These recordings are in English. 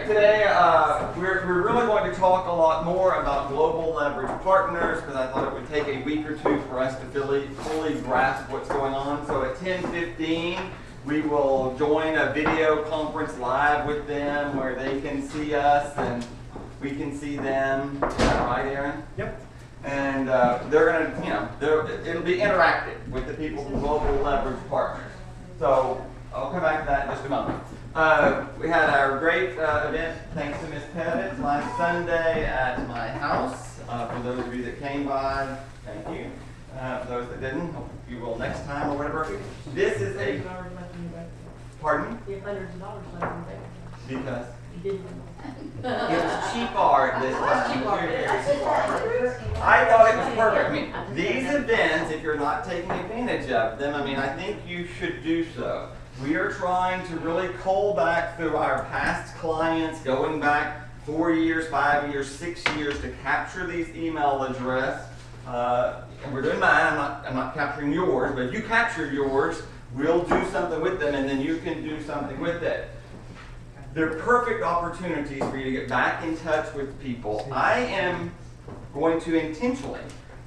Today, we're really going to talk a lot more about global leverage partners because I thought it would take a week or two for us to fully grasp what's going on. So at 10:15, we will join a video conference live with them where they can see us and we can see them. Is that right, Aaron? Yep. And they're going to, it'll be interactive with the people from Global Leverage Partners. So I'll come back to that in just a moment. We had our great event, thanks to Ms. Pettit, last Sunday at my house. For those of you that came by, thank you. For those that didn't, hope you will next time or whatever. This is a... Pardon? $100 left in the bank. Because? You didn't. It was cheap art this time. Cheap art. I thought it was perfect. I mean, these events, if you're not taking advantage of them, I mean, I think you should do so. We are trying to really cull back through our past clients, going back 4 years, 5 years, 6 years to capture these email addresses. And we're doing mine. I'm not capturing yours, but if you capture yours, we'll do something with them, and then you can do something with it. They're perfect opportunities for you to get back in touch with people. I am going to intentionally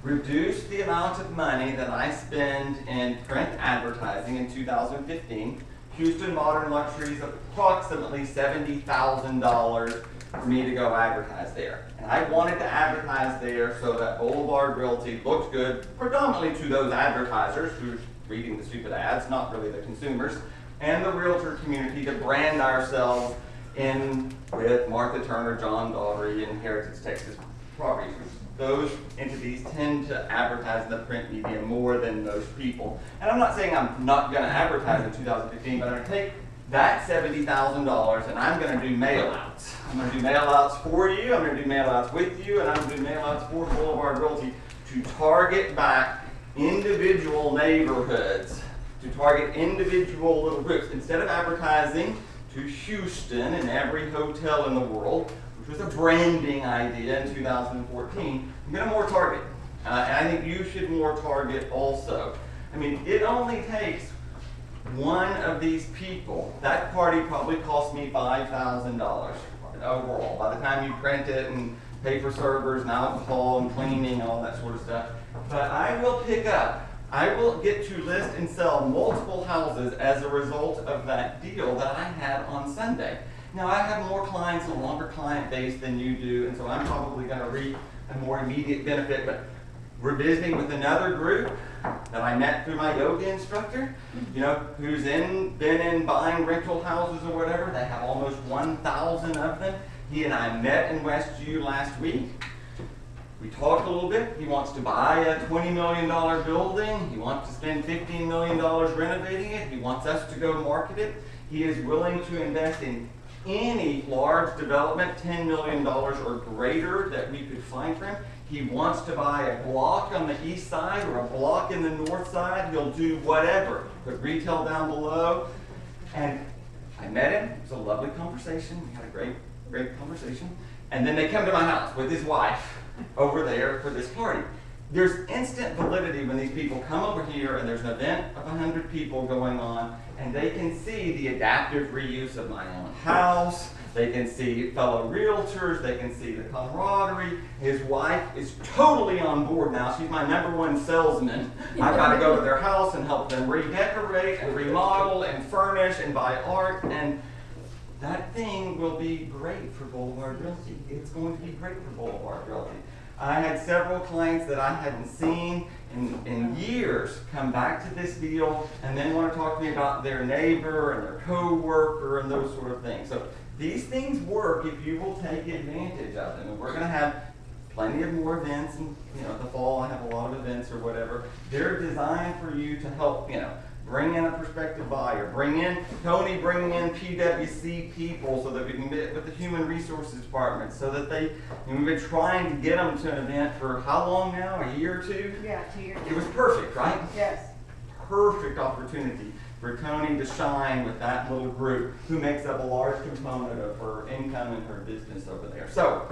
reduce the amount of money that I spend in print advertising in 2015. Houston Modern Luxury is approximately $70,000 for me to go advertise there. And I wanted to advertise there so that Boulevard Realty looked good, predominantly to those advertisers who are reading the stupid ads, not really the consumers, and the realtor community to brand ourselves in with Martha Turner, John Daugherty, and Heritage Texas Properties. Those entities tend to advertise in the print media more than most people. And I'm not saying I'm not going to advertise in 2015, but I'm going to take that $70,000 and I'm going to do mail-outs. I'm going to do mail-outs for you, I'm going to do mail-outs with you, and I'm going to do mail-outs for Boulevard Realty to target back individual neighborhoods, to target individual little groups. Instead of advertising to Houston and every hotel in the world, which was a branding idea in 2014, I'm going to more target. And I think you should more target also. I mean, it only takes one of these people. That party probably cost me $5,000 overall. By the time you print it and pay for servers and alcohol and cleaning and all that sort of stuff. But I will get to list and sell multiple houses as a result of that deal that I had on Sunday. Now, I have more clients, a longer client base than you do, and so I'm probably going to reap a more immediate benefit, but we're visiting with another group that I met through my yoga instructor, who's been in buying rental houses or whatever. They have almost 1,000 of them. He and I met in Westview last week. We talked a little bit. He wants to buy a $20 million building. He wants to spend $15 million renovating it. He wants us to go market it. He is willing to invest in any large development, $10 million or greater that we could find for him. He wants to buy a block on the east side or a block in the north side. He'll do whatever. Put retail down below. And I met him. It was a lovely conversation. We had a great conversation. And then they come to my house with his wife over there for this party. There's instant validity when these people come over here and there's an event of 100 people going on and they can see the adaptive reuse of my own house, they can see fellow realtors, they can see the camaraderie. His wife is totally on board now. She's my #1 salesman. I've got to go to their house and help them redecorate and remodel and furnish and buy art, and that thing will be great for Boulevard Realty. It's going to be great for Boulevard Realty. I had several clients that I hadn't seen in years come back to this deal and then want to talk to me about their neighbor and their co-worker and those sort of things. So these things work if you will take advantage of them. And we're going to have plenty of more events in the fall. I have a lot of events or whatever. They're designed for you to help, bring in a prospective buyer, bring in PwC people so that we can get with the Human Resources Department so that we've been trying to get them to an event for how long now? A year or two? Yeah, 2 years. It was perfect, right? Yes. Perfect opportunity for Tony to shine with that little group who makes up a large component of her income and her business over there. So,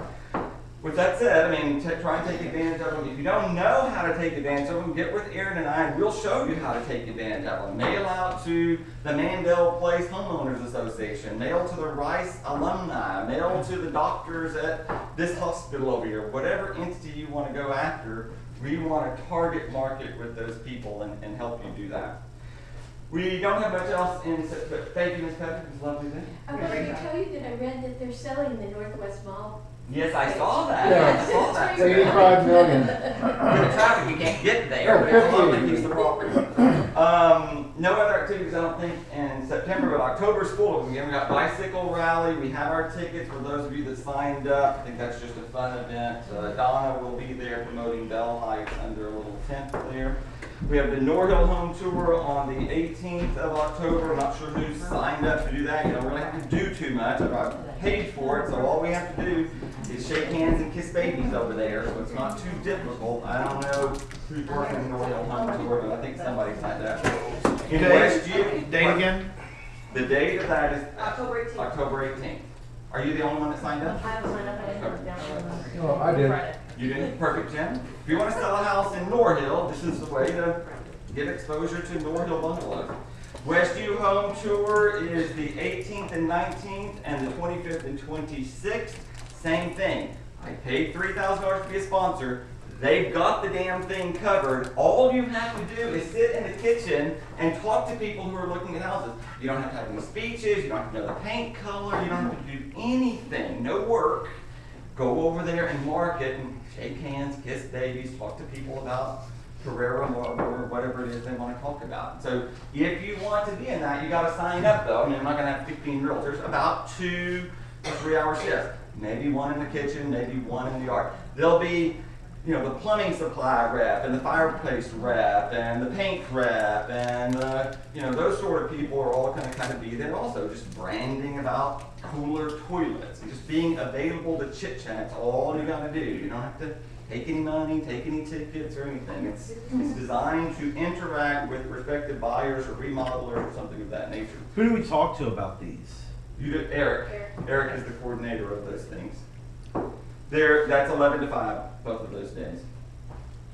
With that said, I mean, try and take advantage of them. If you don't know how to take advantage of them, get with Aaron and I, and we'll show you how to take advantage of them. Mail out to the Mandel Place Homeowners Association, mail to the Rice alumni, mail to the doctors at this hospital over here. Whatever entity you want to go after, we want to target market with those people and help you do that. We don't have much else in, but thank you, Ms. Patrick. It was lovely day. I wanted to tell you that I read that they're selling the Northwest Mall. Yes, I saw that. Yeah. I saw that. 85 million. With the traffic, you can't get there, but it's a lovely piece of property. No other activities, I don't think, in September, but October's full. We got bicycle rally. We have our tickets for those of you that signed up. I think that's just a fun event. Donna will be there promoting Bell Heights under a little tent there. We have the Norhill Home Tour on the 18th of October. I'm not sure who signed up to do that. You don't really have to do too much. I've paid for it, so all we have to do is shake hands and kiss babies over there, so it's not too difficult. I don't know who's working the Norhill Home Tour, but I think somebody signed up. In Westview, Date again? the date of that is October 18th. October 18th. Are you the only one that signed up? I was signed up, I didn't have it down. Oh, I did. You did? Perfect, Jen. If you want to sell a house in Norhill, this is the way to get exposure to Norhill bungalows. Westview Home Tour is the 18th and 19th and the 25th and 26th. Same thing. I paid $3,000 to be a sponsor. They've got the damn thing covered. All you have to do is sit in the kitchen and talk to people who are looking at houses. You don't have to have any speeches. You don't have to know the paint color. You don't have to do anything. No work. Go over there and market and shake hands, kiss babies, talk to people about Carrera or whatever it is they want to talk about. So if you want to be in that, you got to sign up though. I mean, I'm not going to have 15 realtors. About 2 or 3 hour shifts. Maybe one in the kitchen, maybe one in the yard. There'll be, you know, the plumbing supply rep and the fireplace rep and the paint rep and you know, those sort of people are all going to kind of be there also, just branding about cooler toilets and just being available to chit chat. That's all you got to do. You don't have to take any money, take any tickets or anything. It's designed to interact with prospective buyers or remodelers or something of that nature. Who do we talk to about these? You do, Eric. Eric is the coordinator of those things. That's 11 to 5, both of those days.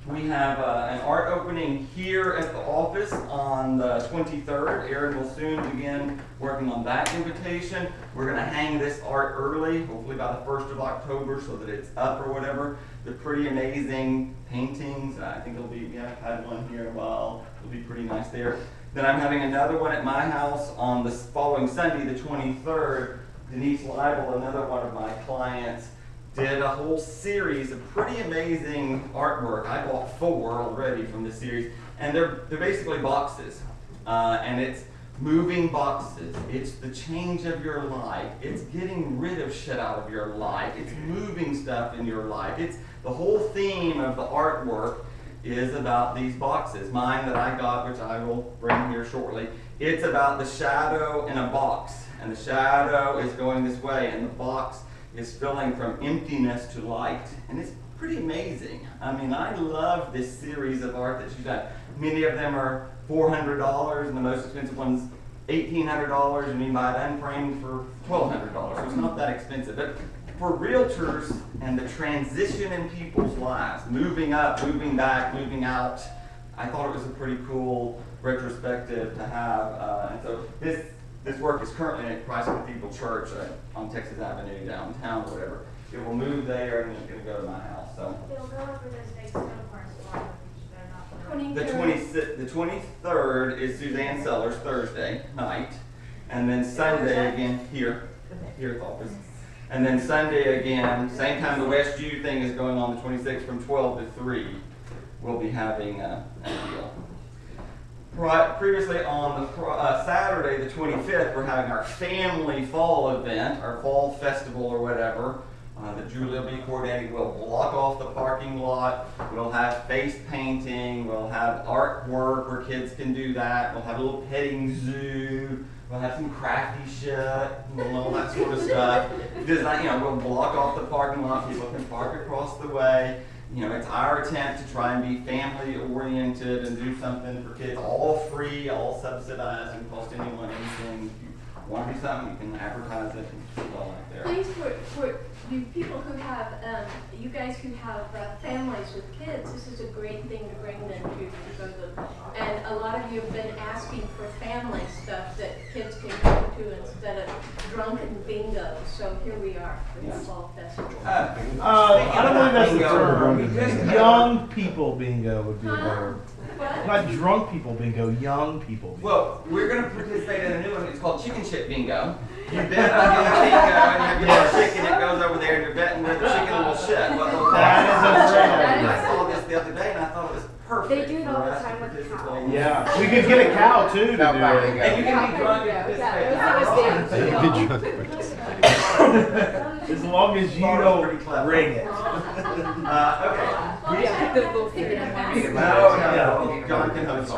We have an art opening here at the office on the 23rd. Aaron will soon begin working on that invitation. We're going to hang this art early, hopefully by the 1st of October, so that it's up or whatever. They're pretty amazing paintings. I think it'll be, we haven't had one here in a while. It'll be pretty nice there. Then I'm having another one at my house on the following Sunday, the 23rd. Denise Leibel, another one of my clients, did a whole series of pretty amazing artwork. I bought 4 already from this series, and they're basically boxes, and it's moving boxes. It's the change of your life. It's getting rid of shit out of your life. It's moving stuff in your life. It's the whole theme of the artwork is about these boxes. Mine that I got, which I will bring here shortly, it's about the shadow in a box, and the shadow is going this way, and the box is filling from emptiness to light, and it's pretty amazing. I mean, I love this series of art that she's done. Many of them are $400, and the most expensive one's $1,800, and you can buy it unframed for $1,200, so it's not that expensive. But for realtors and the transition in people's lives, moving up, moving back, moving out, I thought it was a pretty cool retrospective to have. And so this work is currently at Christ Cathedral Church on Texas Avenue downtown or whatever. It will move there and it's going to go to my house. So It'll go over those big stone parts a lot, which the 23rd is Suzanne Sellers, Thursday night, and then Sunday again here at the office. And then Sunday again, same time the Westview thing is going on the 26th from 12 to 3. We'll be having a deal. Previously on the Saturday, the 25th, we're having our family fall event, our fall festival or whatever, that Julie will be coordinating. We'll block off the parking lot. We'll have face painting. We'll have artwork where kids can do that. We'll have a little petting zoo. We'll have some crafty shit, all that sort of stuff. Design, you know, we'll block off the parking lot. People can park across the way. You know, it's our attempt to try and be family oriented and do something for kids, all free, all subsidized, and cost anyone anything. want to do something, you can advertise it and put it all out there. Please, for you people who have, you guys who have families with kids, this is a great thing to bring them to go to. And a lot of you have been asking for family stuff that kids can go to instead of drunken bingo. So here we are with the fall festival. I don't believe that's the term. Bingo. Young people bingo would be a better. What? Not drunk people bingo, young people bingo. Well, we're going to participate in a new one. It's called Chicken Shit Bingo. You bet on your bingo and you get a chicken, it goes over there and you're betting where the chicken will shit. That is a great idea. I saw this the other day and I thought it was perfect. They do it all for the us time to with participate. cows. Yeah, we could get a cow too to do it. And you can be drunk and participate. As long as you don't ring it. Okay. No, John can host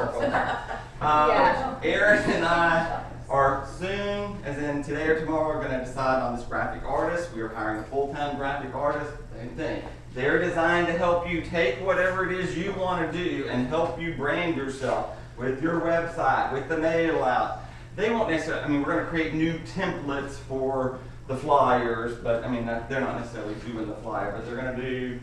our Aaron and I are soon, as in today or tomorrow, going to decide on this graphic artist. We are hiring a full-time graphic artist. Same thing. They're designed to help you take whatever it is you want to do and help you brand yourself with your website, with the mail out. They won't necessarily, I mean, we're going to create new templates for the flyers, but I mean, they're not necessarily doing the flyer, but they're going to do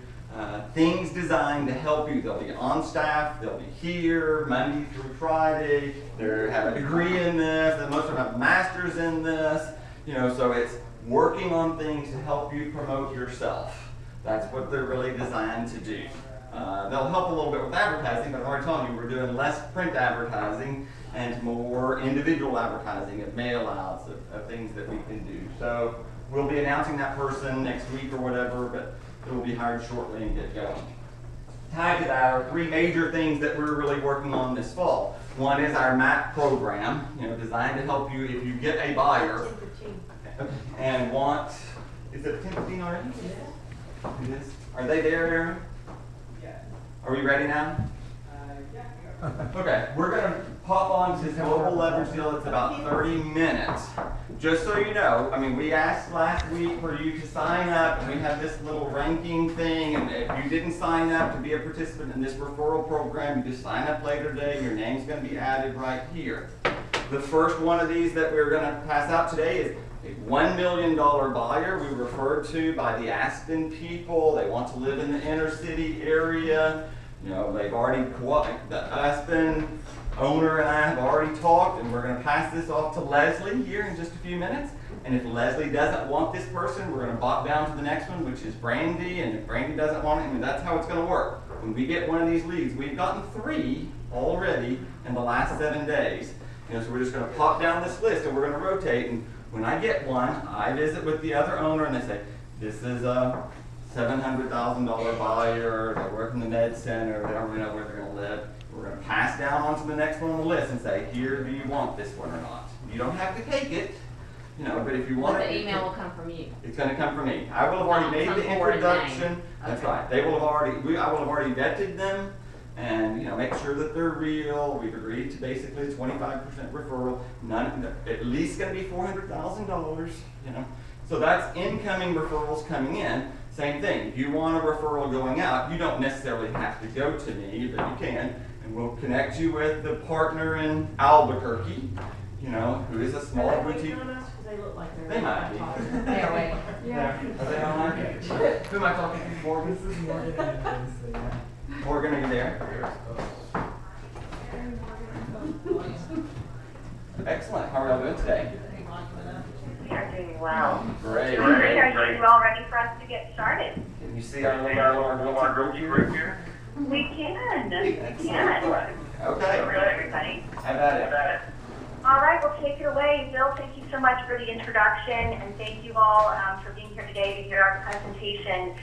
things designed to help you. They'll be on staff, they'll be here Monday through Friday, they have a degree in this, and most of them have masters in this, you know, so it's working on things to help you promote yourself. That's what they're really designed to do. They'll help a little bit with advertising, but I'm already telling you, we're doing less print advertising and more individual advertising of mail outs, of things that we can do. So we'll be announcing that person next week or whatever, but it will be hired shortly and get going. Tied to that are three major things that we're really working on this fall. One is our MAP program, you know, designed to help you if you get a buyer and want, is it 10-15 already? It is. Are they there, Aaron? Yeah. Are we ready now? Yeah. Okay, we're going to pop on to this global leverage deal. It's about 30 minutes. Just so you know, I mean, we asked last week for you to sign up, and we have this little ranking thing, and if you didn't sign up to be a participant in this referral program, you just sign up later today, and your name's going to be added right here. The first one of these that we're going to pass out today is a $1 million buyer we referred to by the Aspen people. They want to live in the inner city area. You know, they've already, the Aspen owner and I have already talked, and we're going to pass this off to Leslie here in just a few minutes. And if Leslie doesn't want this person, we're going to bop down to the next one, which is Brandy. And if Brandy doesn't want it, I mean, that's how it's going to work. When we get one of these leads, we've gotten 3 already in the last 7 days. You know, so we're just going to pop down this list, and we're going to rotate. And when I get one, I visit with the other owner, and they say, this is a $700,000 buyer. They work in the med center. They don't really know where they're going to live. We're going to pass down onto the next one on the list and say, here, do you want this one or not? You don't have to take it, you know, but if you want But it, the email will come from you. it's going to come from me. I will have already made the introduction. That's right. They will have already, I will have already vetted them and, you know, make sure that they're real. We've agreed to basically a 25% referral. At least going to be $400,000, you know. So that's incoming referrals coming in. Same thing. If you want a referral going out, you don't necessarily have to go to me, but you can. And we'll connect you with the partner in Albuquerque, you know, who is a small boutique. They might be. There, wait. Yeah. Are they online? Who am I talking to? Morgan? This is Morgan. Morgan, are you there? Excellent. How are y'all doing today? We are doing well. Great. Are you all ready for us to get started? Can you see our little group here? We can. We can. Okay. Hello, everybody. Have at it. All right, well, take it away. Bill, thank you so much for the introduction, and thank you all for being here today to hear our presentation.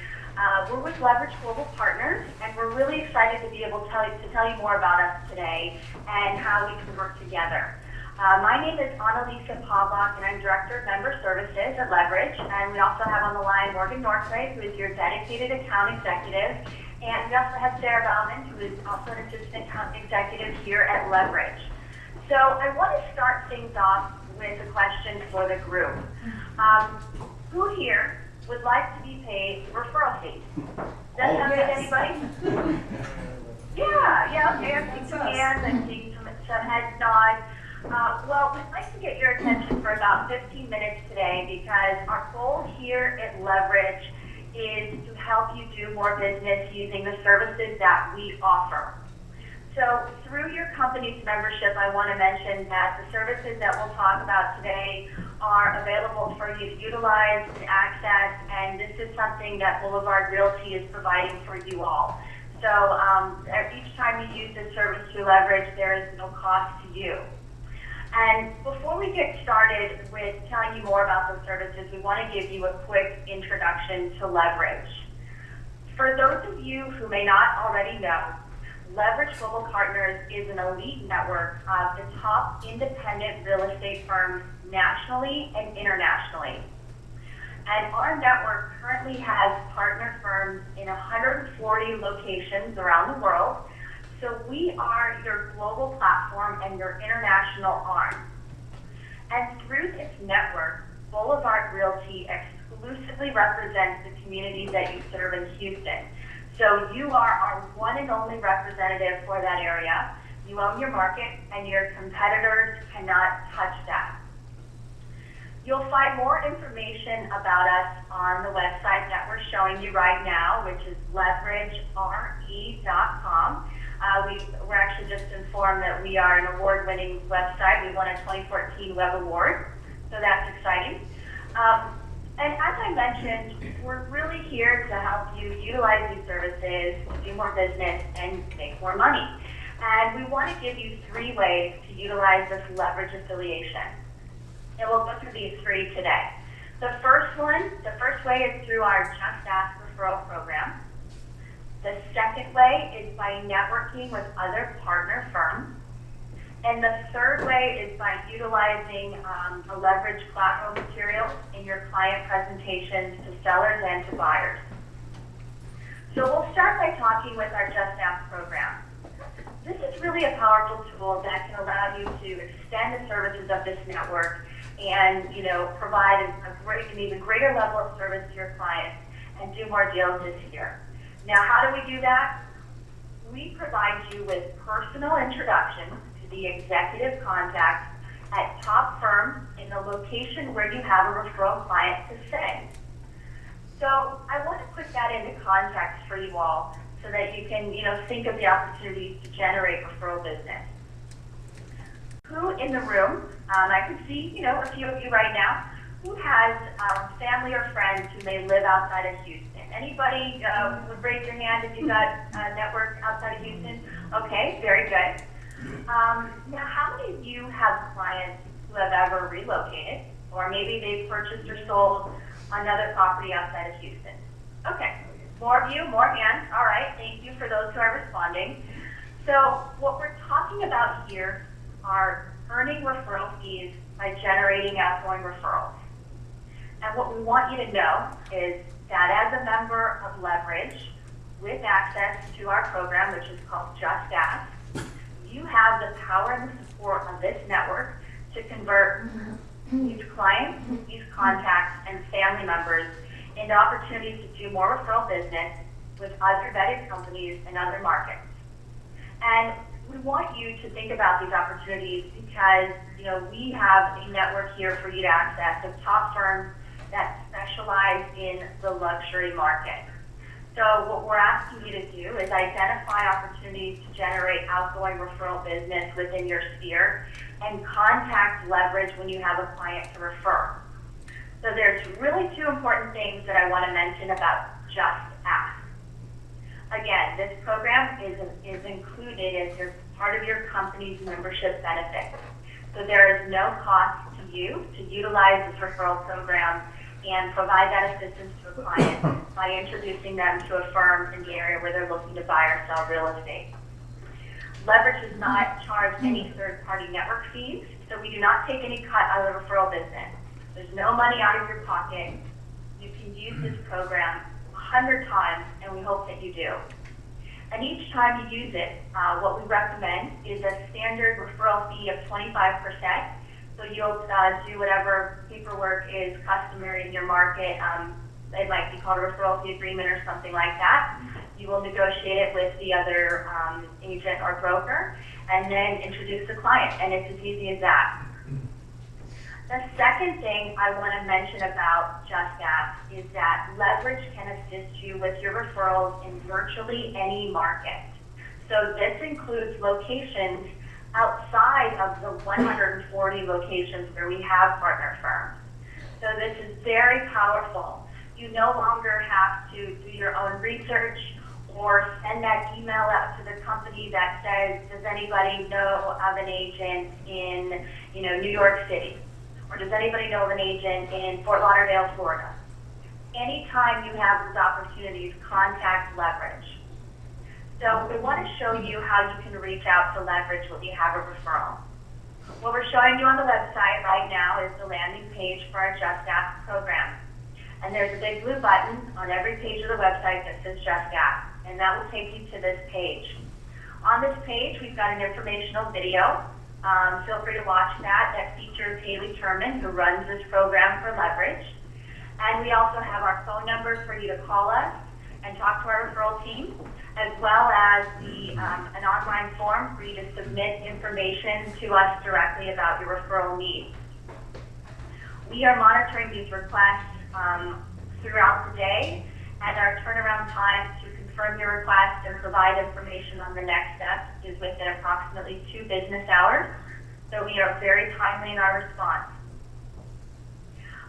We're with Leverage Global Partners, and we're really excited to be able to tell you more about us today and how we can work together. My name is Annalisa Pavlak, and I'm Director of Member Services at Leverage. And we also have on the line Morgan Northway, who is your dedicated account executive. And we also have Sarah Bellman, who is also an assistant account executive here at Leverage. So I want to start things off with a question for the group. Who here would like to be paid referral fees? Does that sound good to anybody? Yeah, okay, I'm seeing some hands, I'm seeing some head nods. Well, we'd like to get your attention for for about 15 minutes today because our goal here at Leverage is to help you do more business using the services that we offer. So through your company's membership, I want to mention that the services that we'll talk about today are available for you to utilize and access, and this is something that Boulevard Realty is providing for you all. So each time you use this service through Leverage, there is no cost to you. And before we get started with telling you more about those services, we want to give you a quick introduction to Leverage. For those of you who may not already know, Leverage Global Partners is an elite network of the top independent real estate firms nationally and internationally. And our network currently has partner firms in 140 locations around the world. So we are your global platform and your international arm. And through this network, Boulevard Realty exclusively represents the communities that you serve in Houston. So you are our one and only representative for that area. You own your market, and your competitors cannot touch that. You'll find more information about us on the website that we're showing you right now, which is leveragere.com. We're actually just informed that we are an award-winning website. We won a 2014 Web Award, so that's exciting. And as I mentioned, we're really here to help you utilize these services, do more business, and make more money. And we want to give you 3 ways to utilize this Leverage affiliation. And we'll go through these 3 today. The first way is through our Just Ask referral program. The second way is by networking with other partner firms. And the third way is by utilizing a Leverage collateral material in your client presentations to sellers and to buyers. So we'll start by talking with our Just Ask program. This is really a powerful tool that can allow you to extend the services of this network and provide an even greater level of service to your clients and do more deals this year. Now, how do we do that? We provide you with personal introductions to the executive contacts at top firms in the location where you have a referral client to stay. So I want to put that into context for you all so that you can think of the opportunities to generate referral business. Who in the room, I can see a few of you right now, who has family or friends who may live outside of Houston? Anybody would raise your hand if you got a network outside of Houston? Okay, very good. Now, how many of you have clients who have ever relocated, or maybe they've purchased or sold another property outside of Houston? Okay, more of you, more hands. All right, thank you for those who are responding. So what we're talking about here are earning referral fees by generating outgoing referrals. And what we want you to know is that as a member of Leverage, with access to our program, which is called Just Ask, you have the power and the support of this network to convert these clients, these contacts, and family members into opportunities to do more referral business with other vetted companies in other markets. And we want you to think about these opportunities because we have a network here for you to access of top firms that specialize in the luxury market. So what we're asking you to do is identify opportunities to generate outgoing referral business within your sphere and contact Leverage when you have a client to refer. So there's really 2 important things that I want to mention about Just Ask. Again, this program is included as part of your company's membership benefits. So there is no cost to you to utilize this referral program and provide that assistance to a client by introducing them to a firm in the area where they're looking to buy or sell real estate. Leverage does not charge any third-party network fees, so we do not take any cut out of the referral business. There's no money out of your pocket. You can use this program 100 times, and we hope that you do. And each time you use it, what we recommend is a standard referral fee of 25%. So you'll do whatever paperwork is customary in your market. It might be called a referral fee agreement or something like that. You will negotiate it with the other agent or broker and then introduce the client. And it's as easy as that. The second thing I want to mention about JustApp is that Leverage can assist you with your referrals in virtually any market. So this includes locations outside of the 140 locations where we have partner firms. So this is very powerful. You no longer have to do your own research or send that email out to the company that says, does anybody know of an agent in, New York City? Or does anybody know of an agent in Fort Lauderdale, Florida? Anytime you have those opportunities, contact Leverage. So we want to show you how you can reach out to Leverage when you have a referral. What we're showing you on the website right now is the landing page for our JustApp program. And there's a big blue button on every page of the website that says JustApp, and that will take you to this page. On this page, we've got an informational video. Feel free to watch that. That features Haley Turman, who runs this program for Leverage. And we also have our phone numbers for you to call us and talk to our referral team, as well as an online form for you to submit information to us directly about your referral needs. We are monitoring these requests throughout the day, and our turnaround time to confirm your request and provide information on the next steps is within approximately 2 business hours. So we are very timely in our response.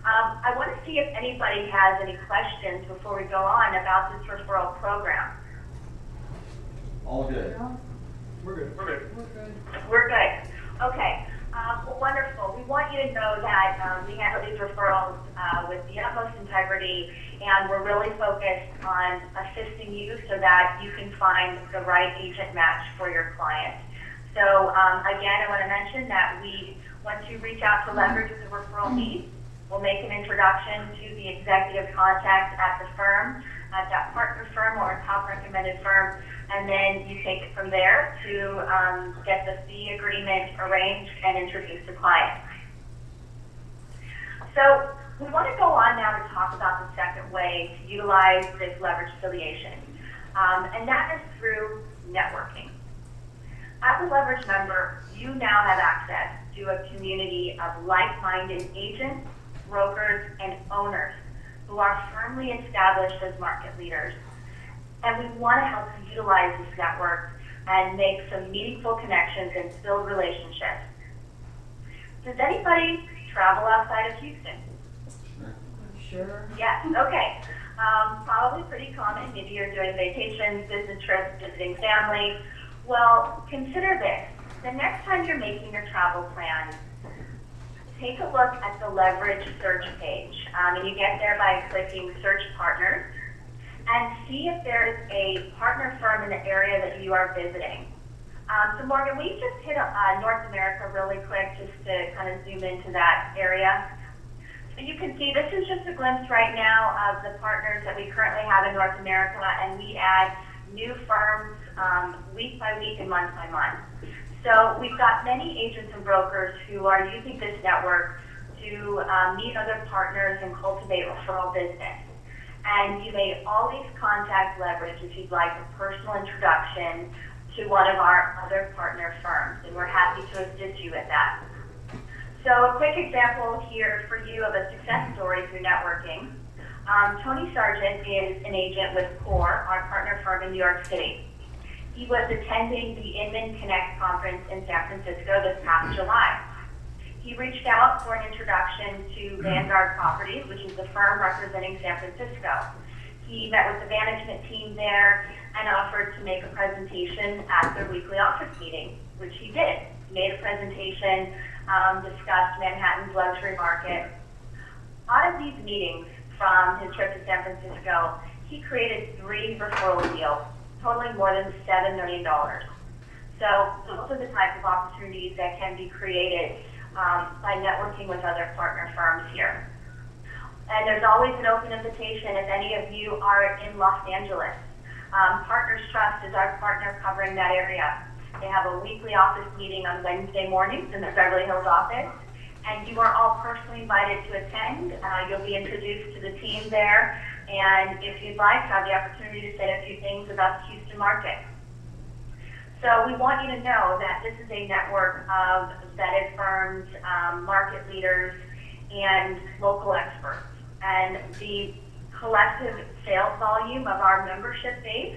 I want to see if anybody has any questions before we go on about this referral program. All good. We're good. We're good. We're good. Okay. Well, wonderful. We want you to know that we handle these referrals with the utmost integrity, and we're really focused on assisting you so that you can find the right agent match for your client. So again, I want to mention that once you reach out to Leverage with a referral need, we'll make an introduction to the executive contact at the firm, at that partner firm or a top recommended firm, and then you take it from there to get the fee agreement arranged and introduce the client. So we want to go on now to talk about the second way to utilize this Leverage affiliation, and that is through networking. As a Leverage member, you now have access to a community of like-minded agents, brokers, and owners who are firmly established as market leaders. And we want to help you utilize this network and make some meaningful connections and build relationships. Does anybody travel outside of Houston? Sure. Yes, okay. Probably pretty common. Maybe you're doing vacations, business trips, visiting family. Well, consider this. The next time you're making your travel plan, take a look at the Leverage search page. And you get there by clicking Search Partners, and see if there's a partner firm in the area that you are visiting. So Morgan, we just hit North America really quick just to kind of zoom into that area. So you can see this is just a glimpse right now of the partners that we currently have in North America, and we add new firms week by week and month by month. So we've got many agents and brokers who are using this network to meet other partners and cultivate referral business. And you may always contact Leverage if you'd like a personal introduction to one of our other partner firms, and we're happy to assist you with that. So a quick example here for you of a success story through networking. Tony Sargent is an agent with CORE, our partner firm in New York City. He was attending the Inman Connect conference in San Francisco this past July. He reached out for an introduction to Vanguard Properties, which is the firm representing San Francisco. He met with the management team there and offered to make a presentation at their weekly office meeting, which he did. He made a presentation, discussed Manhattan's luxury market. Out of these meetings from his trip to San Francisco, he created 3 referral deals, totaling more than $7 million. So those are the types of opportunities that can be created by networking with other partner firms here. And there's always an open invitation if any of you are in Los Angeles. Partners Trust is our partner covering that area. They have a weekly office meeting on Wednesday mornings in their Beverly Hills office, and you are all personally invited to attend. You'll be introduced to the team there, and if you'd like, have the opportunity to say a few things about the Houston market. So we want you to know that this is a network of vetted firms, market leaders, and local experts. And the collective sales volume of our membership base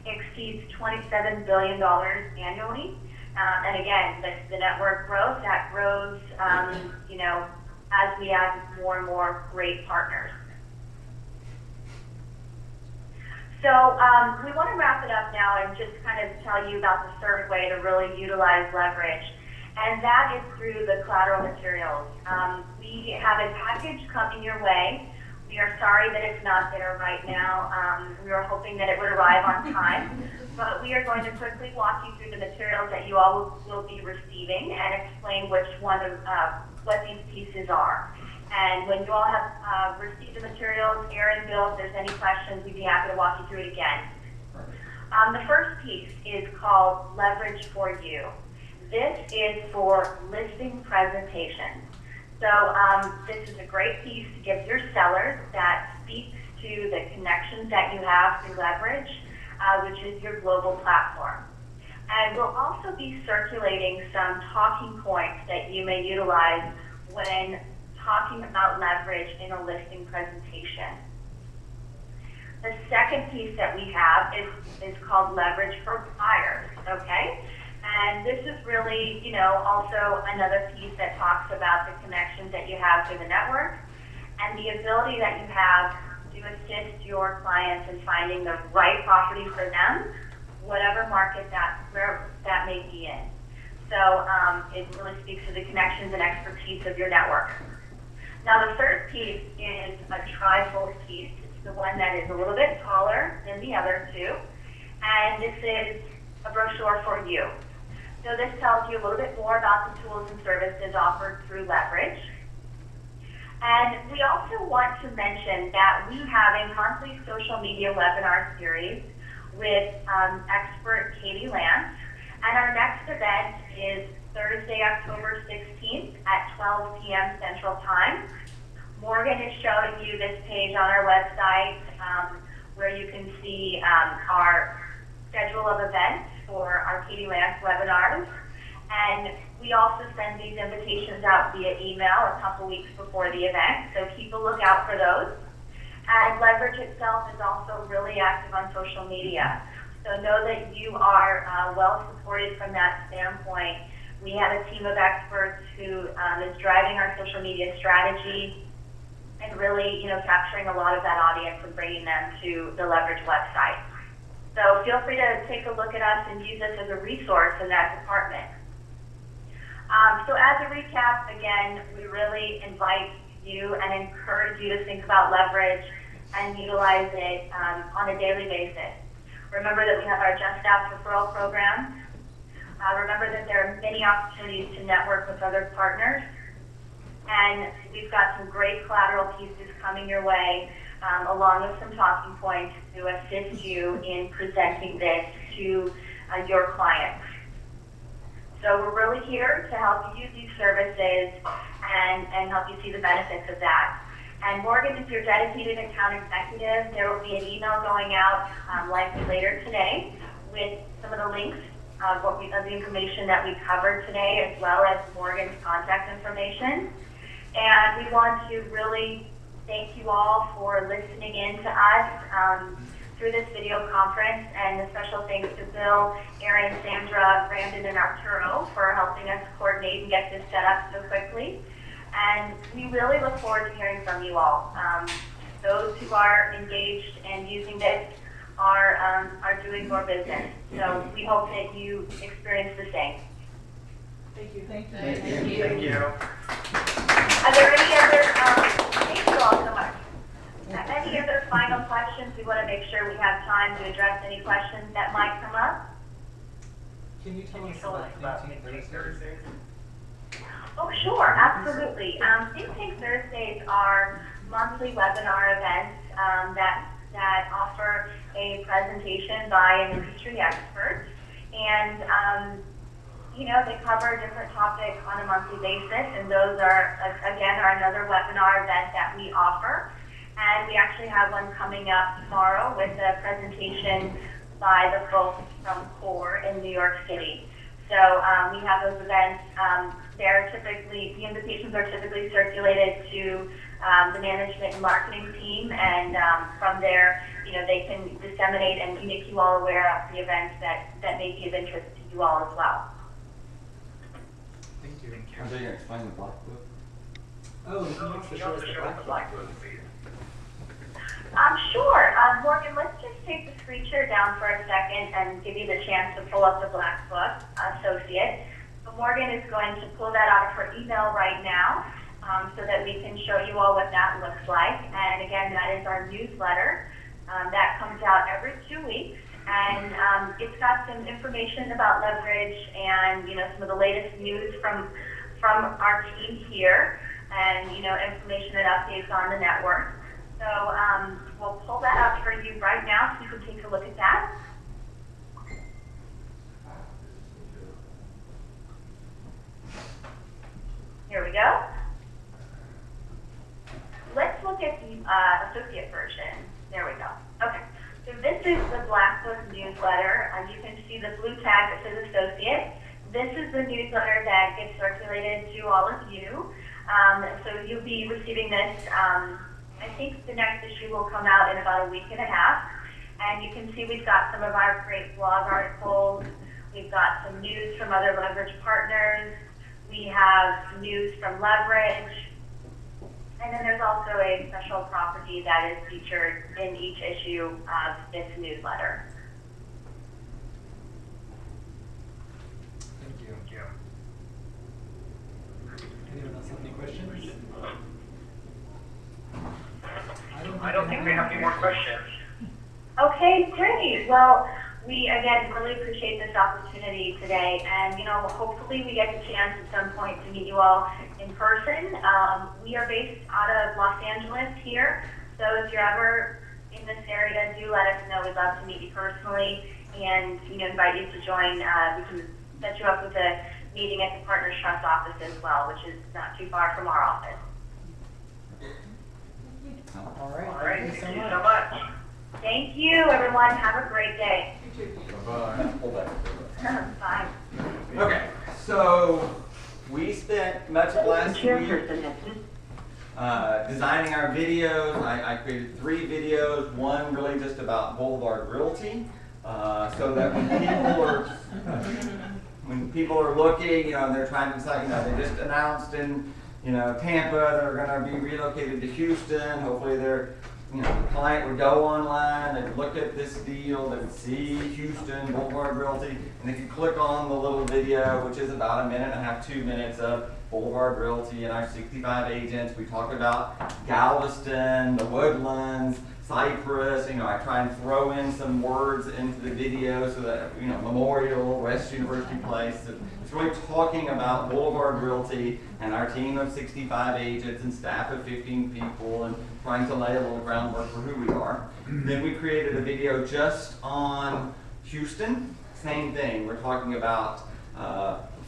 exceeds $27 billion annually. And again, the network growth, that grows, you know, as we add more and more great partners. So we want to wrap it up now and just kind of tell you about the third way to really utilize leverage, and that is through the collateral materials. We have a package coming your way. We are sorry that it's not there right now. We were hoping that it would arrive on time, but we are going to quickly walk you through the materials that you all will be receiving and explain which one of what these pieces are. And when you all have received the materials, Aaron, Bill, if there's any questions, we'd be happy to walk you through it again. The first piece is called Leverage for You. This is for listing presentation. So this is a great piece to give your sellers that speaks to the connections that you have through Leverage, which is your global platform. And we'll also be circulating some talking points that you may utilize when talking about leverage in a listing presentation. The second piece that we have is called Leverage for Buyers, okay? And this is really, you know, also another piece that talks about the connections that you have through the network and the ability that you have to assist your clients in finding the right property for them, whatever market that may be in. So it really speaks to the connections and expertise of your network. Now the third piece is a trifold piece. It's the one that is a little bit taller than the other two. And this is a brochure for you. So this tells you a little bit more about the tools and services offered through Leverage. And we also want to mention that we have a monthly social media webinar series with expert Katie Lance. And our next event is Thursday, October 16th at 12 p.m. Central Time. Morgan is showing you this page on our website where you can see our schedule of events for our Katie Lance webinars. And we also send these invitations out via email a couple weeks before the event, so keep a lookout for those. And Leverage itself is also really active on social media. So know that you are well supported from that standpoint. We have a team of experts who is driving our social media strategy and really, you know, capturing a lot of that audience and bringing them to the Leverage website. So feel free to take a look at us and use us as a resource in that department. So as a recap, again, we really invite you and encourage you to think about Leverage and utilize it on a daily basis. Remember that we have our Just Ask referral program. Remember that there are many opportunities to network with other partners. And we've got some great collateral pieces coming your way, along with some talking points to assist you in presenting this to your clients. So we're really here to help you use these services and help you see the benefits of that. And Morgan, if you're dedicated account executive, there will be an email going out likely later today with some of the links of the information that we covered today, as well as Morgan's contact information. And we want to really thank you all for listening in to us through this video conference, and a special thanks to Bill, Aaron, Sandra, Brandon, and Arturo for helping us coordinate and get this set up so quickly. And we really look forward to hearing from you all. Those who are engaged and using this are doing more business. So we hope that you experience the same. Thank you. Thank you. Thank you. Thank you. Are there any other, thank you all so much. Any other final questions? We want to make sure we have time to address any questions that might come up. Can you tell us about Think Tank Thursdays? Oh, sure, absolutely. Think Tank Thursdays are monthly webinar events that offer a presentation by an industry expert. And, you know, they cover different topics on a monthly basis, and those are, again, are another webinar event that we offer. And we actually have one coming up tomorrow with a presentation by the folks from CORE in New York City. So we have those events. The invitations are typically circulated to the management and marketing team, and from there, they can disseminate and make you all aware of the events that may be of interest to you all as well. Thank you. Are they going to explain the Black Book? Oh, can you also show us the Black Book? Sure. Morgan, let's just take the screen share down for a second and give you the chance to pull up the Black Book, Associate. So Morgan is going to pull that out of her email right now so that we can show you all what that looks like. And again, that is our newsletter. That comes out every 2 weeks. And it's got some information about Leverage and, some of the latest news from our team here and, information and updates on the network. So we'll pull that up for you right now so you can take a look at that. Here we go. Let's look at the associate version. There we go. Okay. So this is the Black Book newsletter. You can see the blue tag that says associate. This is the newsletter that gets circulated to all of you. So you'll be receiving this. I think the next issue will come out in about a week and a half. And you can see we've got some of our great blog articles. We've got some news from other Leverage partners. We have news from Leverage. And then there's also a special property that is featured in each issue of this newsletter. Thank you. Anyone else have any questions? I don't think we have any more questions. Okay, great. Well, we again really appreciate this opportunity today, and hopefully we get the chance at some point to meet you all in person. We are based out of Los Angeles here, so if you're ever in this area, do let us know. We'd love to meet you personally, and invite you to join. We can set you up with a meeting at the Partners Trust office as well, which is not too far from our office. All right. Thank you so much. Thank you, everyone. Have a great day. Bye-bye. Hold that. Bye. Okay, so we spent much of last week designing our videos. I created 3 videos, one really just about Boulevard Realty, so that when people are looking, they're trying to decide, they just announced in, Tampa they're going to be relocated to Houston. Hopefully the client would go online, they'd look at this deal, they'd see Houston, Boulevard Realty, and if you click on the little video, which is about 1.5 minutes, 2 minutes of Boulevard Realty and our 65 agents, we talk about Galveston, the Woodlands, Cypress. I try and throw in some words into the video so that, Memorial, West University Place. It's really talking about Boulevard Realty and our team of 65 agents and staff of 15 people and trying to lay a little groundwork for who we are. Then we created a video just on Houston. Same thing. We're talking about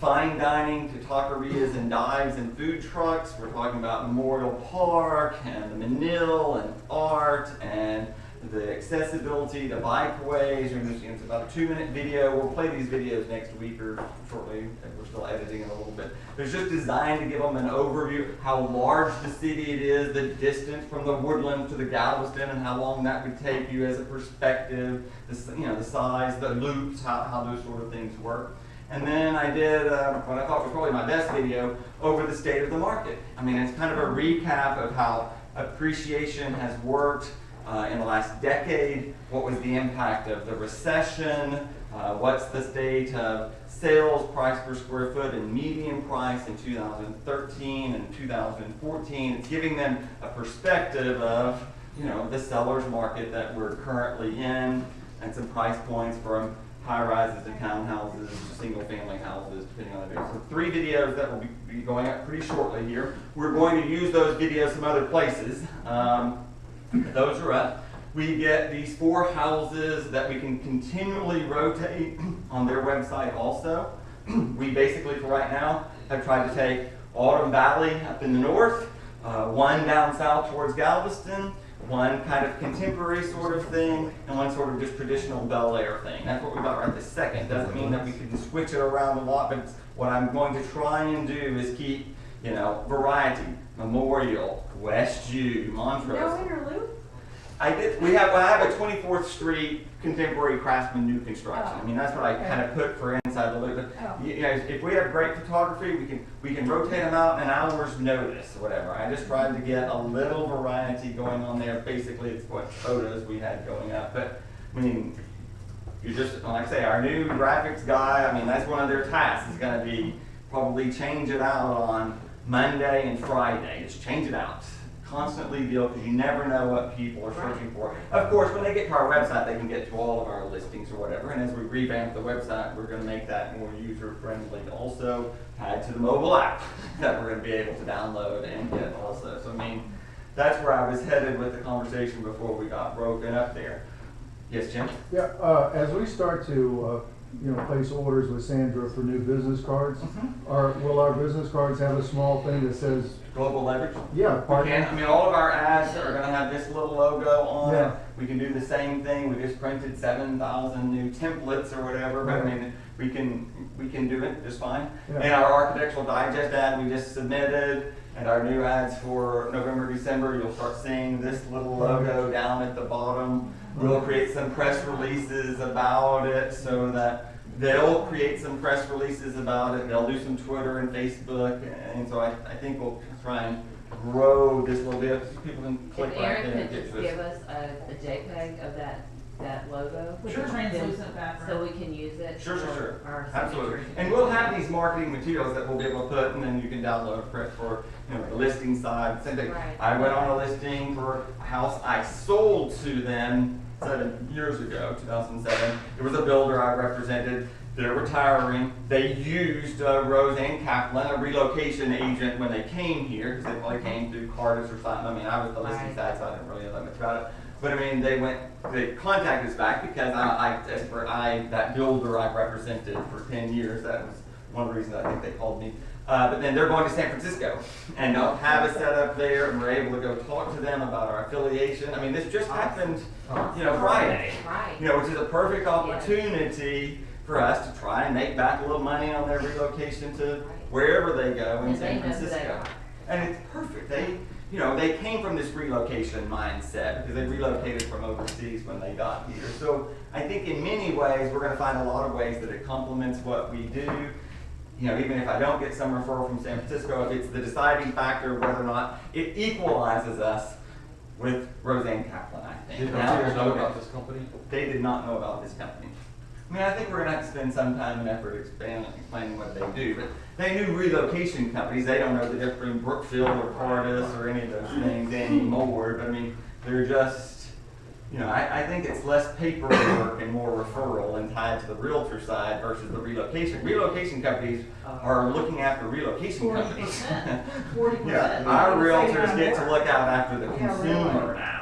fine dining to taquerias and dives and food trucks. We're talking about Memorial Park and the Menil and art and the accessibility, the bikeways. It's about a 2-minute video. We'll play these videos next week or shortly. We're still editing it a little bit. It's just designed to give them an overview how large the city it is, the distance from the Woodlands to the Galveston, and how long that would take you as a perspective. The size, the loops, how those sort of things work. And then I did what I thought was probably my best video over the state of the market. It's kind of a recap of how appreciation has worked in the last decade. What was the impact of the recession? What's the state of sales price per square foot and median price in 2013 and 2014? It's giving them a perspective of the seller's market that we're currently in, and some price points from high-rises to townhouses, single-family houses, depending on the video. So 3 videos that will be going up pretty shortly here. We're going to use those videos some other places. Those are up. We get these 4 houses that we can continually rotate on their website also. We basically, for right now, have tried to take Autumn Valley up in the north, one down south towards Galveston, one kind of contemporary sort of thing and one sort of just traditional Bel Air thing. That's what we got right this second. Doesn't mean that we can switch it around a lot, but what I'm going to try and do is keep, you know, variety, Memorial, Westview, Montrose. No interlude? I have a 24th Street contemporary craftsman new construction. I mean, that's what I kind of put for inside the loop. But, you know, if we have great photography, we can rotate them out in an hour's notice or whatever. I just tried to get a little variety going on there. Basically, it's what photos we had going up. But I mean, you just, like I say, our new graphics guy. I mean, that's one of their tasks is going to be probably change it out on Monday and Friday. Just change it out. Constantly deal, because you never know what people are searching for. Of course, when they get to our website, they can get to all of our listings or whatever, and as we revamp the website, we're going to make that more user-friendly. Also, tied to the mobile app that we're going to be able to download and get also. So, I mean, that's where I was headed with the conversation before we got broken up there. Yes, Jim? Yeah, as we start to, place orders with Sandra for new business cards, will our business cards have a small thing that says, Global Leverage? yeah, We can. I mean, all of our ads are going to have this little logo on Yeah. it. We can do the same thing. We just printed 7,000 new templates or whatever, but I mean, we can do it just fine. Yeah. And our Architectural Digest ad we just submitted, and our new ads for November, December, you'll start seeing this little logo down at the bottom. We'll create some press releases about it so that they'll create some press releases about it. They'll do some Twitter and Facebook, and so I think we'll try and grow this a little bit. So people can click If right Aaron there and could get just to this. give us a JPEG of that logo. With the translucent background. So we can use it. Sure. for our Absolutely. signatures. And we'll have these marketing materials that we'll be able to put, and then you can download for the listing side. Same thing. Right. I went on a listing for a house I sold to them 7 years ago, 2007. It was a builder I represented. They're retiring. They used Roseanne Kaplan, a relocation agent, when they came here, because they probably came through Cardis or something. I mean, I was the listing side, so I didn't really know that much about it. But I mean, they contacted us back because that builder I represented for 10 years. That was one of the reasons I think they called me. But then they're going to San Francisco and they'll have a setup there, and we're able to go talk to them about our affiliation. I mean, this just happened, Friday, Right. which is a perfect opportunity for us to try and make back a little money on their relocation to wherever they go in And San they know who they Francisco. are. And it's perfect. They came from this relocation mindset because they relocated from overseas when they got here. So I think in many ways, we're going to find a lot of ways that it complements what we do. Even if I don't get some referral from San Francisco, if it's the deciding factor of whether or not it equalizes us with Roseanne Kaplan, I think. Did Now, they know about this company? They did not know about this company. I mean, I think we're going to have to spend some time and effort explaining what they do. But they knew relocation companies. They don't know the difference between Brookfield or Cardis or any of those things anymore. But I mean, they're just, I think it's less paperwork and more referral and tied to the realtor side versus the relocation. Relocation companies are looking after relocation companies. 40%. Yeah, our realtors get to look out after the consumer now.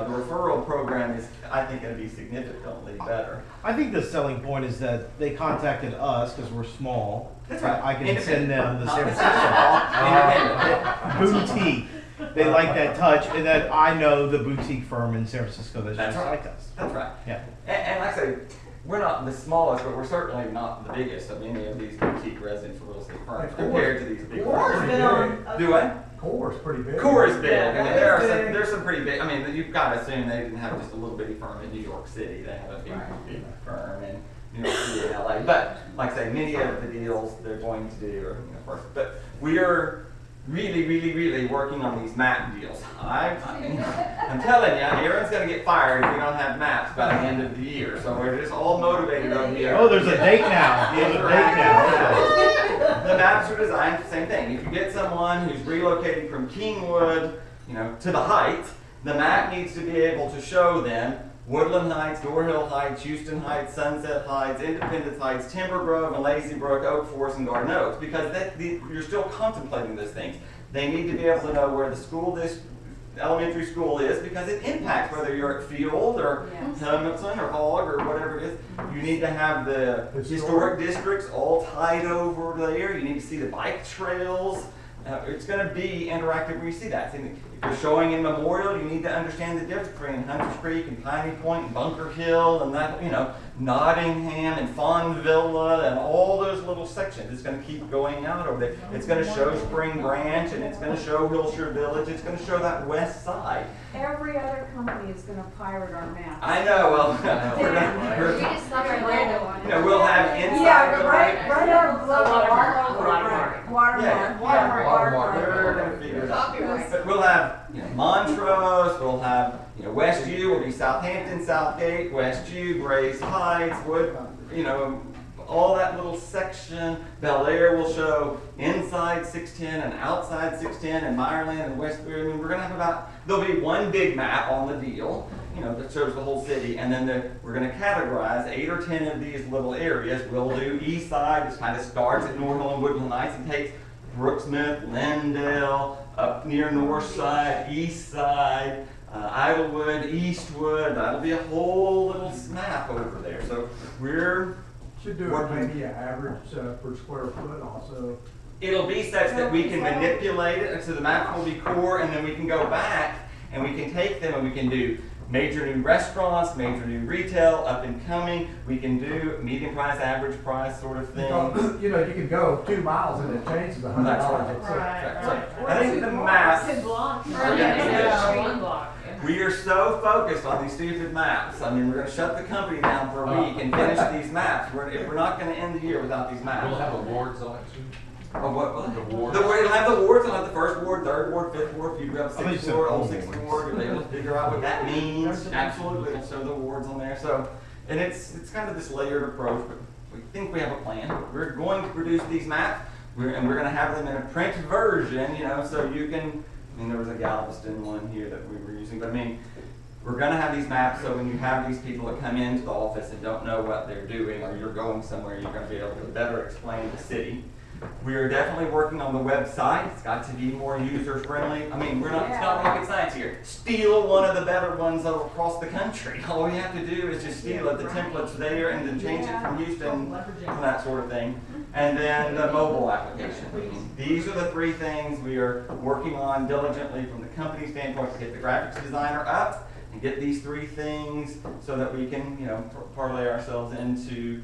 The referral program is, I think, going to be significantly better. I think the selling point is that they contacted us because we're small. That's right. I can send them the Not San Independent. Francisco boutique. They like that touch, and that I know the boutique firm in San Francisco that's That's just right. like us. That's right. Yeah. And like I say, we're not the smallest, but we're certainly not the biggest of any of these boutique residential real estate firms compared to these big firms. Do what? Core's pretty big. Core is big. Yeah, I mean, it's big. there's some pretty big. I mean, you've got to assume they didn't have just a little bitty firm in New York City. They have a big firm in New York City and LA. But like I say, many of the deals they're going to do are first. But we are really working on these map deals. I'm telling you, Aaron's going to get fired if we don't have maps by the end of the year. So we're just all motivated over here. Oh, there's a date now. There's a date now. The maps are designed for the same thing. If you get someone who's relocating from Kingwood, to the Heights, the map needs to be able to show them Woodland Heights, Door Hill Heights, Houston Heights, Sunset Heights, Independence Heights, Timber Grove, and Lazy Brook, Oak Forest, and Garden Oaks, because you're still contemplating those things. They need to be able to know where the elementary school is, because it impacts whether you're at Field or Hamilton or Hogg or whatever it is. You need to have the historic districts all tied over there. You need to see the bike trails. It's going to be interactive where you see that. If you're showing in Memorial, you need to understand the difference between Hunters Creek and Piney Point and Bunker Hill and that, you know, Nottingham and Fonvilla and all those little sections. It's going to keep going out over there. It's going to show Spring Branch and it's going to show Wilshire Village. It's going to show that west side. Every other company is gonna pirate our maps. I know. Well, We just love Orlando on you know, we'll have inside. Yeah, right out of Watermark. Watermark. They're gonna figure it out. Copyright. But we'll have, you know, Montrose, we'll have, you know, West U will be Southampton, Southgate, West U, Grays Heights, Wood, you know, all that little section. Bel Air will show inside 610 and outside 610 and Meyerland and Westbury. I mean, we're gonna have about, there'll be one big map on the deal, you know, that shows the whole city, and then we're going to categorize 8 or 10 of these little areas. We'll do East Side, which kind of starts at North Hill and Woodland Heights and takes Brooksmith, Lindale, up near North Side, East Side, Idlewood, Eastwood. That'll be a whole little map over there. So we're Should do it maybe an average per square foot also. it'll be such that we can manipulate it, so the map will be core, and then we can go back and we can take them and we can do major new restaurants, major new retail, up and coming. We can do medium price, average price sort of thing. Because, you know, you can go 2 miles and it changes $100. That's right. I think the maps, One block. we are so focused on these stupid maps. I mean, we're going to shut the company down for a week and finish these maps. We're not going to end the year without these maps. We'll have awards on it too. Oh, what? The wards. It'll have the wards. It'll have the first ward, third ward, fifth ward. If you have I mean, sixth so ward, all old sixth wards. ward, you'll be able to figure out what that means. Absolutely, it'll show the wards on there. So, and it's kind of this layered approach, but we think we have a plan. We're going to produce these maps, and we're going to have them in a print version, you know, so you can. I mean, there was a Galveston one here that we were using, but I mean, we're going to have these maps so when you have these people that come into the office and don't know what they're doing, or you're going somewhere, you're going to be able to better explain the city. We are definitely working on the website. It's got to be more user friendly. I mean, it's not rocket science here. Steal one of the better ones across the country. All we have to do is just steal it. The template's there and then change it from Houston and that sort of thing. And then the mobile application. These are the 3 things we are working on diligently from the company standpoint to get the graphics designer up and get these 3 things so that we can, you know, parlay ourselves into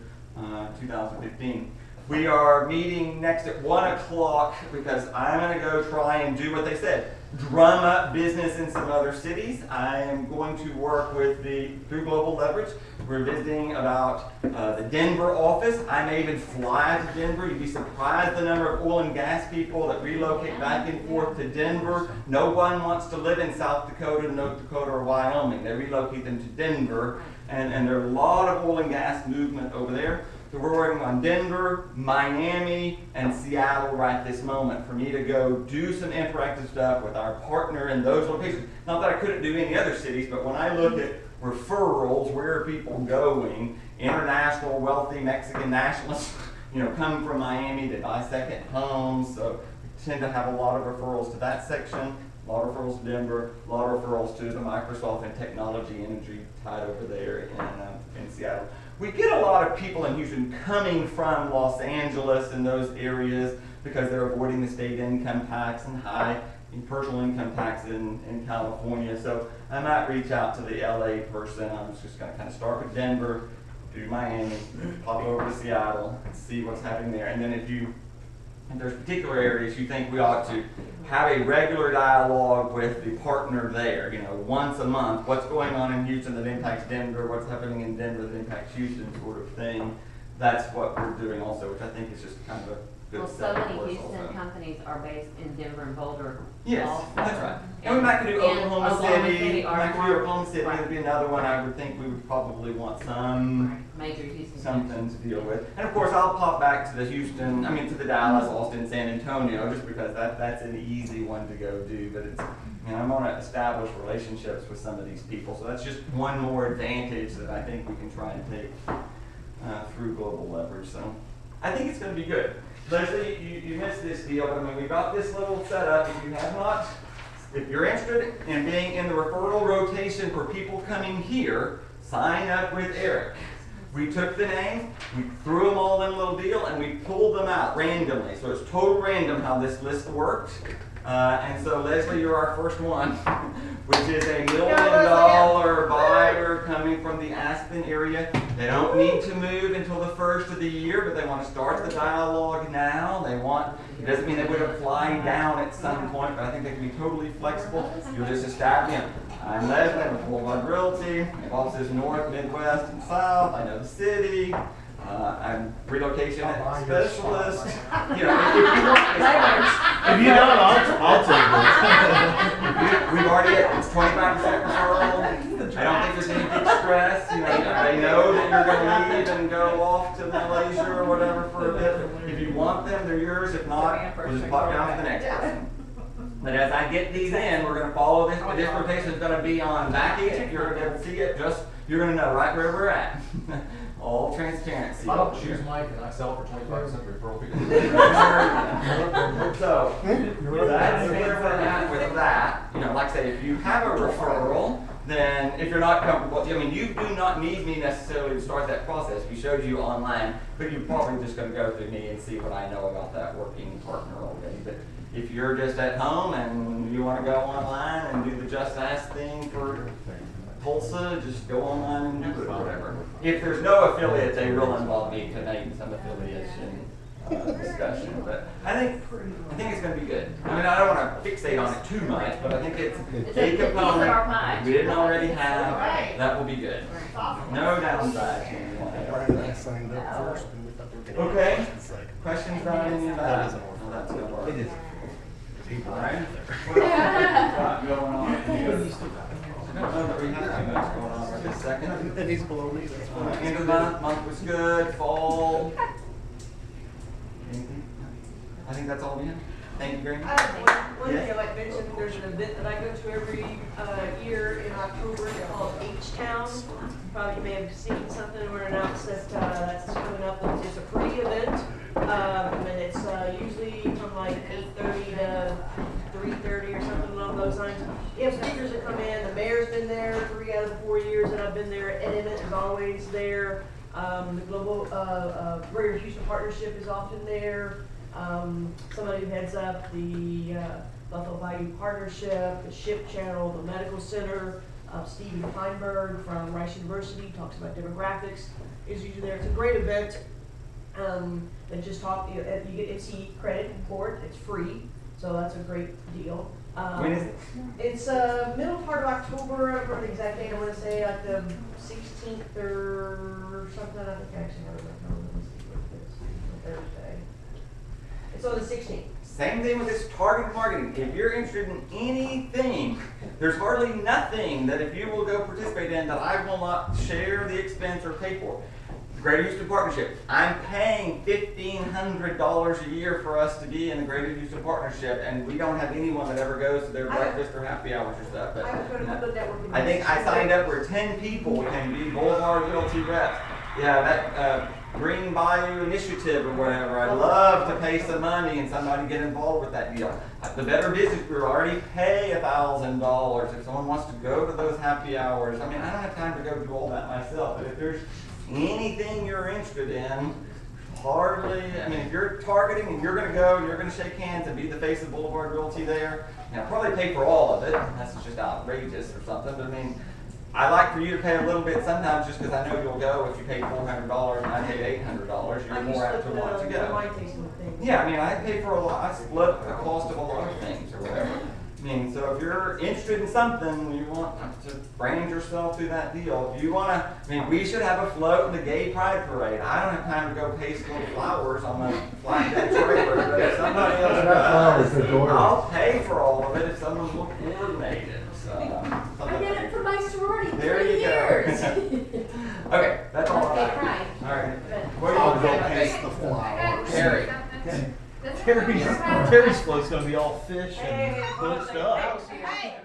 2015. We are meeting next at 1 o'clock because I'm going to go try and do what they said. Drum up business in some other cities. I am going to work with through Global Leverage. We're visiting about the Denver office. I may even fly to Denver. You'd be surprised the number of oil and gas people that relocate back and forth to Denver. No one wants to live in South Dakota, North Dakota, or Wyoming. They relocate them to Denver. And there are a lot of oil and gas movement over there. So we're working on Denver, Miami, and Seattle right this moment for me to go do some interactive stuff with our partner in those locations. Not that I couldn't do any other cities, but when I look at referrals, where are people going? International, wealthy Mexican nationalists, you know, come from Miami to buy second homes. So we tend to have a lot of referrals to that section. A lot of referrals to Denver, a lot of referrals to the Microsoft and technology energy tied over there in Seattle. We get a lot of people in Houston coming from Los Angeles and those areas because they're avoiding the state income tax and high personal income tax in California. So I might reach out to the LA person. I'm just going to kind of start with Denver, do Miami, pop over to Seattle, and see what's happening there. And then if there's particular areas you think we ought to have a regular dialogue with the partner there, you know, once a month, what's going on in Houston that impacts Denver, what's happening in Denver that impacts Houston sort of thing. That's what we're doing also, which I think is just kind of a good Well, so setup for many us Houston also. companies are based in Denver and Boulder. Yes, also. that's right. And we might could do Oklahoma City, we or might could do Oklahoma City, Right. would be another one I would think we would probably want some Major Houston. something to deal with. And of course, I'll pop back to the Houston, to the Dallas, Austin, San Antonio, just because that's an easy one to go do. But it's, I want to establish relationships with some of these people. So that's just one more advantage that I think we can try and take through Global Leverage. So I think it's going to be good. Leslie, you missed this deal, but we got this little setup. If you're interested in being in the referral rotation for people coming here, sign up with Eric. We took the name, we threw them all in a little deal, and we pulled pulled them out randomly. So it's total random how this list works. And so Leslie, you're our first one, which is a $1 million buyer coming from the Aspen area. They don't need to move until the first of the year, but they want to start the dialogue now. It doesn't mean they would apply down at some point, but I think they can be totally flexible. You'll just establish them. I'm Leslie, I'm with Boulevard Realty. I have offices north, midwest, and south. I know the city. I'm relocation specialist. You know, if you want this, If you don't, I'll take it. we've already, it's 25% referral. I don't think there's any big stress. You know, they know that you're going to leave and go off to Malaysia or whatever for a bit. If you want them, they're yours. If not, we'll just pop down to the next person. But as I get these in, we're going to follow this. This rotation is going to be on back agent. You're going to be able to see it. You're going to know right where we're at. All transparency. I don't choose Mike and I sell for 25% referral fee. So, that's where we're at with that. You know, like I say, if you have a referral, then if you're not comfortable, I mean, you do not need me necessarily to start that process. We showed you online, but you're probably just going to go through me and see what I know about that working partner already. But if you're just at home and you want to go online and do the Just Ask thing for Tulsa, just go online and do it or whatever. If there's no affiliate, they will involve me to make some affiliation discussion. But I think it's going to be good. I mean, I don't want to fixate on it too much, but I think it's a component we didn't already have. That will be good. No downside. Okay. Questions about any of that? No, that's going to work. It is. All right. What else got going on here? I don't know that we have too much going on for this second. And he's below me, that's fine. End of the month was good. Fall. Anything? I think that's all we have. Thank you very much. One thing I'd like to mention, there's an event that I go to every year in October called H-Town. Probably may have seen something or announced that that's coming up. It's a free event, and it's usually from like 8:30 to 3:30 or something along those lines. You have speakers that come in. The mayor's been there 3 out of the 4 years that I've been there. Ed Emmett is always there. The Global Greater Houston Partnership is often there. Somebody who heads up the Buffalo Bayou Partnership, the SHIP Channel, the Medical Center, Stephen Kleinberg from Rice University talks about demographics, is usually there. It's a great event. They just talk, you get MC credit for it, it's free, so that's a great deal. When is it? It's middle part of October, I don't remember the exact date, I want to say like the 16th or something, I think actually I don't know, let me see what it is, it's a Thursday. It's on the 16th. Same thing with this targeted marketing. If you're interested in anything, there's hardly nothing that if you will go participate in that I will not share the expense or pay for. The Greater Houston Partnership. I'm paying $1,500 a year for us to be in the Greater Houston Partnership, and we don't have anyone that ever goes to their breakfast or happy hours or stuff. But I think I signed up for 10 people can be Boulevard Realty reps. Yeah, that Green Bayou Initiative or whatever. I'd love to pay some money and somebody get involved with that deal. The Better Business Bureau already pay $1,000 if someone wants to go to those happy hours. I mean, I don't have time to go do all that myself, but if there's anything you're interested in, hardly, I mean, if you're targeting and you're going to go and you're going to shake hands and be the face of Boulevard Realty there, now probably pay for all of it. That's just outrageous or something, but I mean, I like for you to pay a little bit sometimes just because I know you'll go. If you pay $400 and I pay $800, you're more apt to want to go. Yeah, I mean, I pay for a lot. I split the cost of a lot of things or whatever. I mean, so if you're interested in something, you want to brand yourself through that deal. If you want to, I mean, we should have a float in the Gay Pride Parade. I don't have time to go paste little flowers on my flatbed trailer, but if somebody else does, I'll pay for all of it if someone will coordinate it. I did it for my sorority. There you go. Okay, that's all I got. Right. All right. Where I'll you go go paste the flowers. Terry. Terry's float's gonna be all fish and good stuff. Hey.